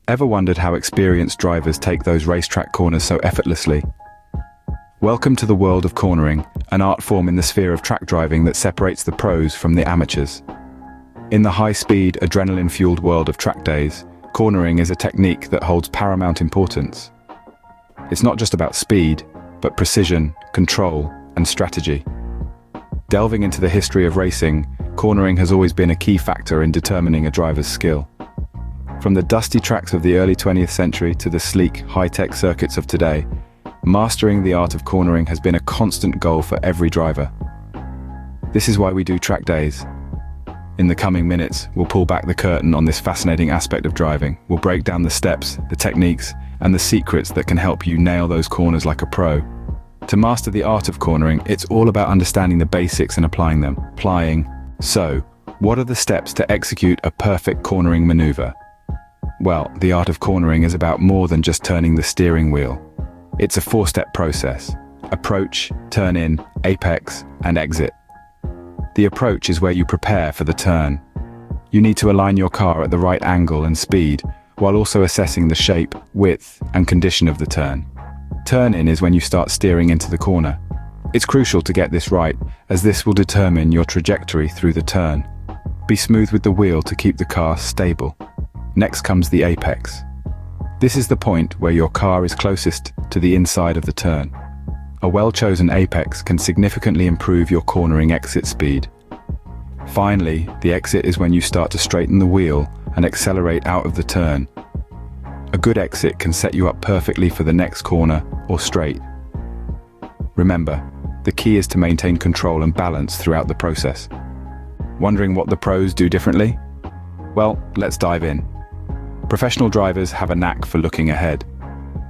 Ever wondered how experienced drivers take those racetrack corners so effortlessly? Welcome to the world of cornering, an art form in the sphere of track driving that separates the pros from the amateurs. In the high-speed, adrenaline-fueled world of track days, cornering is a technique that holds paramount importance. It's not just about speed, but precision, control, and strategy. Delving into the history of racing, cornering has always been a key factor in determining a driver's skill. From the dusty tracks of the early 20th century to the sleek, high-tech circuits of today, mastering the art of cornering has been a constant goal for every driver. This is why we do track days. In the coming minutes, we'll pull back the curtain on this fascinating aspect of driving. We'll break down the steps, the techniques, and the secrets that can help you nail those corners like a pro. To master the art of cornering, it's all about understanding the basics and applying them. So, what are the steps to execute a perfect cornering maneuver? Well, the art of cornering is about more than just turning the steering wheel. It's a four-step process: approach, turn in, apex, and exit. The approach is where you prepare for the turn. You need to align your car at the right angle and speed, while also assessing the shape, width, and condition of the turn. Turn in is when you start steering into the corner. It's crucial to get this right, as this will determine your trajectory through the turn. Be smooth with the wheel to keep the car stable. Next comes the apex. This is the point where your car is closest to the inside of the turn. A well-chosen apex can significantly improve your cornering exit speed. Finally, the exit is when you start to straighten the wheel and accelerate out of the turn. A good exit can set you up perfectly for the next corner or straight. Remember, the key is to maintain control and balance throughout the process. Wondering what the pros do differently? Well, let's dive in. Professional drivers have a knack for looking ahead.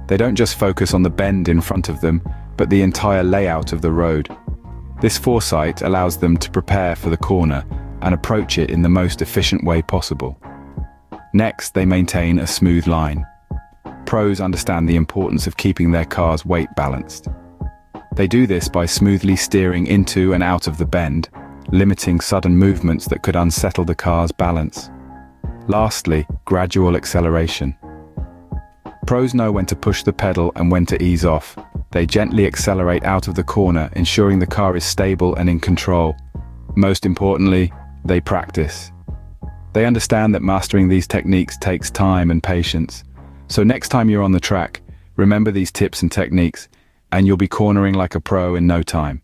They don't just focus on the bend in front of them, but the entire layout of the road. This foresight allows them to prepare for the corner and approach it in the most efficient way possible. Next, they maintain a smooth line. Pros understand the importance of keeping their car's weight balanced. They do this by smoothly steering into and out of the bend, limiting sudden movements that could unsettle the car's balance. Lastly, gradual acceleration. Pros know when to push the pedal and when to ease off. They gently accelerate out of the corner, ensuring the car is stable and in control. Most importantly, they practice. They understand that mastering these techniques takes time and patience. So next time you're on the track, remember these tips and techniques, and you'll be cornering like a pro in no time.